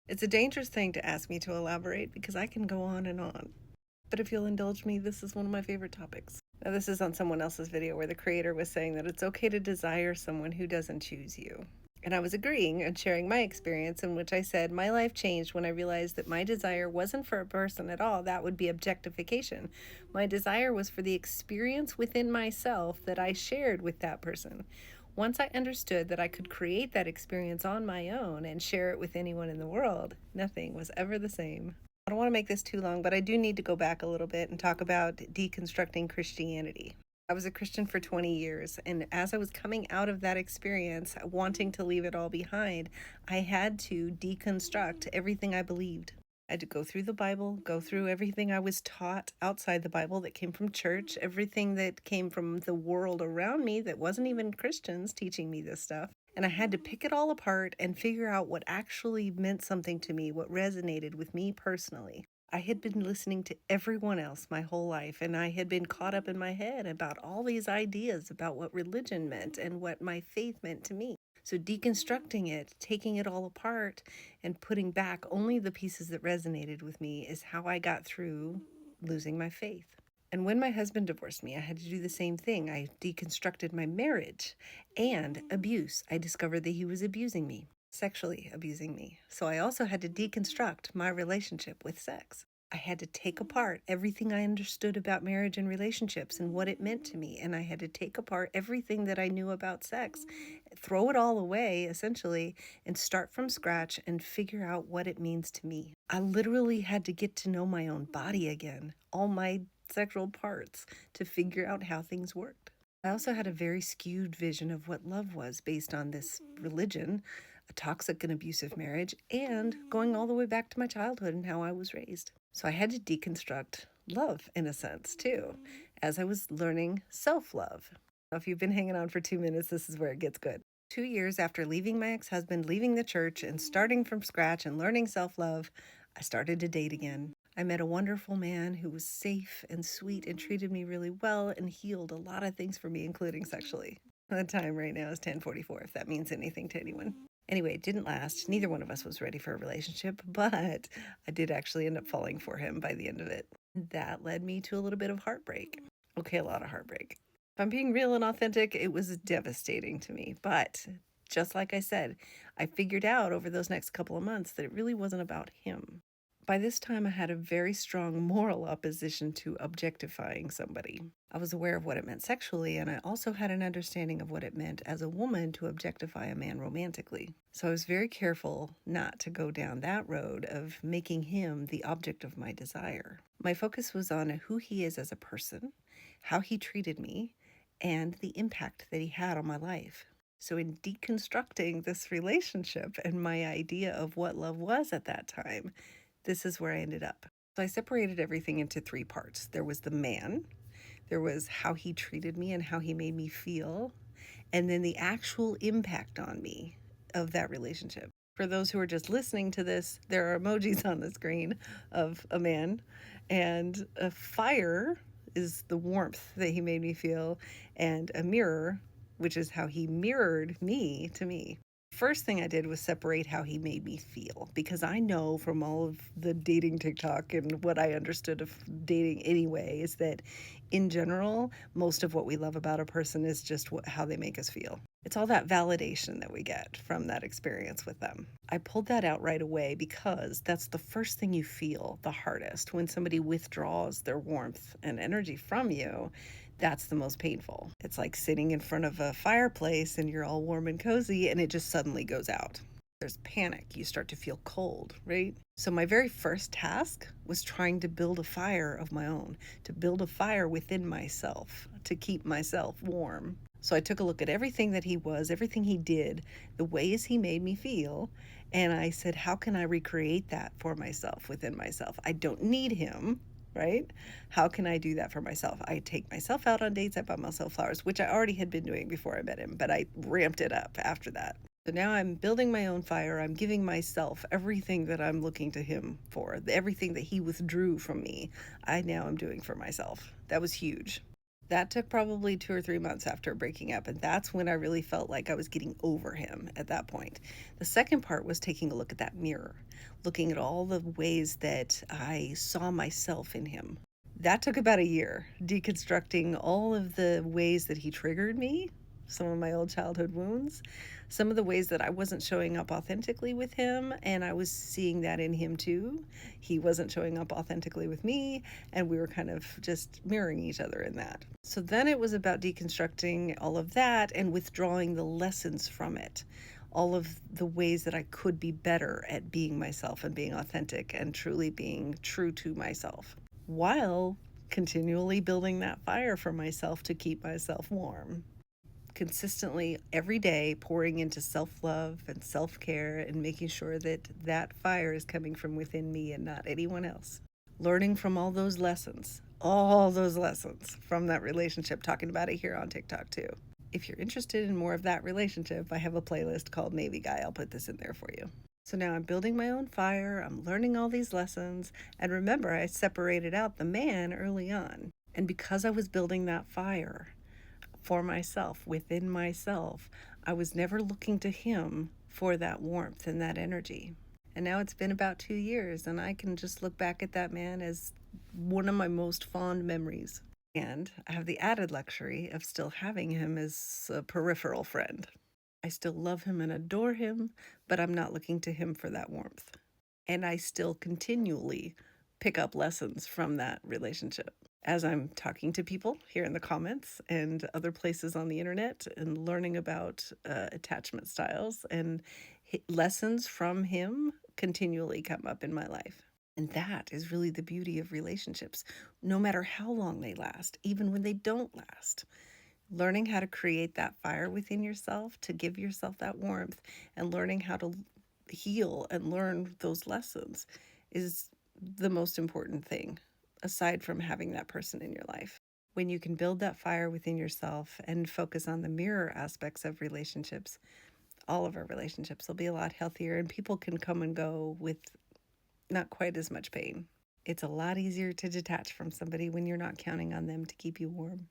It's a dangerous thing to ask me to elaborate because I can go on and on. But if you'll indulge me, this is one of my favorite topics. Now, this is on someone else's video where the creator was saying that it's okay to desire someone who doesn't choose you. And I was agreeing and sharing my experience, in which I said my life changed when I realized that my desire wasn't for a person at all. That would be objectification. My desire was for the experience within myself that I shared with that person. Once I understood that I could create that experience on my own and share it with anyone in the world, nothing was ever the same. I don't want to make this too long, but I do need to go back a little bit and talk about deconstructing Christianity. I was a Christian for 20 years, and as I was coming out of that experience, wanting to leave it all behind, I had to deconstruct everything I believed. I had to go through the Bible, go through everything I was taught outside the Bible that came from church, everything that came from the world around me that wasn't even Christians teaching me this stuff. And I had to pick it all apart and figure out what actually meant something to me, what resonated with me personally. I had been listening to everyone else my whole life, and I had been caught up in my head about all these ideas about what religion meant and what my faith meant to me. So, deconstructing it, taking it all apart, and putting back only the pieces that resonated with me is how I got through losing my faith. And when my husband divorced me, I had to do the same thing. I deconstructed my marriage and abuse. I discovered that he was abusing me, sexually abusing me. So I also had to deconstruct my relationship with sex. I had to take apart everything I understood about marriage and relationships and what it meant to me. And I had to take apart everything that I knew about sex, throw it all away, essentially, and start from scratch and figure out what it means to me. I literally had to get to know my own body again, all my sexual parts, to figure out how things worked. I also had a very skewed vision of what love was based on this religion, a toxic and abusive marriage, and going all the way back to my childhood and how I was raised. So I had to deconstruct love in a sense too, as I was learning self-love. If you've been hanging on for 2 minutes, this is where it gets good. 2 years after leaving my ex-husband, leaving the church, and starting from scratch and learning self-love, I started to date again. I met a wonderful man who was safe and sweet and treated me really well and healed a lot of things for me, including sexually. The time right now is 10:44, if that means anything to anyone. Anyway, it didn't last. Neither one of us was ready for a relationship, but I did actually end up falling for him by the end of it. That led me to a little bit of heartbreak. Okay, a lot of heartbreak. If I'm being real and authentic, it was devastating to me. But just like I said, I figured out over those next couple of months that it really wasn't about him. By this time, I had a very strong moral opposition to objectifying somebody. I was aware of what it meant sexually, and I also had an understanding of what it meant as a woman to objectify a man romantically. So I was very careful not to go down that road of making him the object of my desire. My focus was on who he is as a person, how he treated me, and the impact that he had on my life. So, in deconstructing this relationship and my idea of what love was at that time, this is where I ended up. So I separated everything into three parts. There was the man, there was how he treated me and how he made me feel, and then the actual impact on me of that relationship. For those who are just listening to this, there are emojis on the screen of a man, and a fire is the warmth that he made me feel, and a mirror, which is how he mirrored me to me. First thing I did was separate how he made me feel, because I know from all of the dating TikTok and what I understood of dating anyway is that in general, most of what we love about a person is just how they make us feel. It's all that validation that we get from that experience with them. I pulled that out right away because that's the first thing you feel the hardest. When somebody withdraws their warmth and energy from you, that's the most painful. It's like sitting in front of a fireplace and you're all warm and cozy and it just suddenly goes out. There's panic. You start to feel cold, right? So my very first task was trying to build a fire of my own, to build a fire within myself, to keep myself warm. So I took a look at everything that he was, everything he did, the ways he made me feel, and I said, how can I recreate that for myself, within myself? I don't need him, right? How can I do that for myself? I take myself out on dates. I buy myself flowers, which I already had been doing before I met him, but I ramped it up after that. So now I'm building my own fire. I'm giving myself everything that I'm looking to him for, everything that he withdrew from me. I now am doing for myself. That was huge. That took probably 2 or 3 months after breaking up, and that's when I really felt like I was getting over him at that point. The second part was taking a look at that mirror, looking at all the ways that I saw myself in him. That took about a year, deconstructing all of the ways that he triggered me, some of my old childhood wounds, some of the ways that I wasn't showing up authentically with him, and I was seeing that in him too. He wasn't showing up authentically with me, and we were kind of just mirroring each other in that. So then it was about deconstructing all of that and withdrawing the lessons from it, all of the ways that I could be better at being myself and being authentic and truly being true to myself, while continually building that fire for myself to keep myself warm. Consistently every day pouring into self-love and self-care and making sure that that fire is coming from within me and not anyone else. Learning from all those lessons from that relationship, talking about it here on TikTok too. If you're interested in more of that relationship, I have a playlist called Navy Guy. I'll put this in there for you. So now I'm building my own fire, I'm learning all these lessons, and remember, I separated out the man early on. And because I was building that fire for myself, within myself, I was never looking to him for that warmth and that energy. And now it's been about 2 years, and I can just look back at that man as one of my most fond memories. And I have the added luxury of still having him as a peripheral friend. I still love him and adore him, but I'm not looking to him for that warmth. And I still continually pick up lessons from that relationship as I'm talking to people here in the comments and other places on the internet and learning about attachment styles, and lessons from him continually come up in my life. And that is really the beauty of relationships, no matter how long they last, even when they don't last. Learning how to create that fire within yourself, to give yourself that warmth, and learning how to heal and learn those lessons is the most important thing, aside from having that person in your life. When you can build that fire within yourself and focus on the mirror aspects of relationships, all of our relationships will be a lot healthier, and people can come and go with not quite as much pain. It's a lot easier to detach from somebody when you're not counting on them to keep you warm.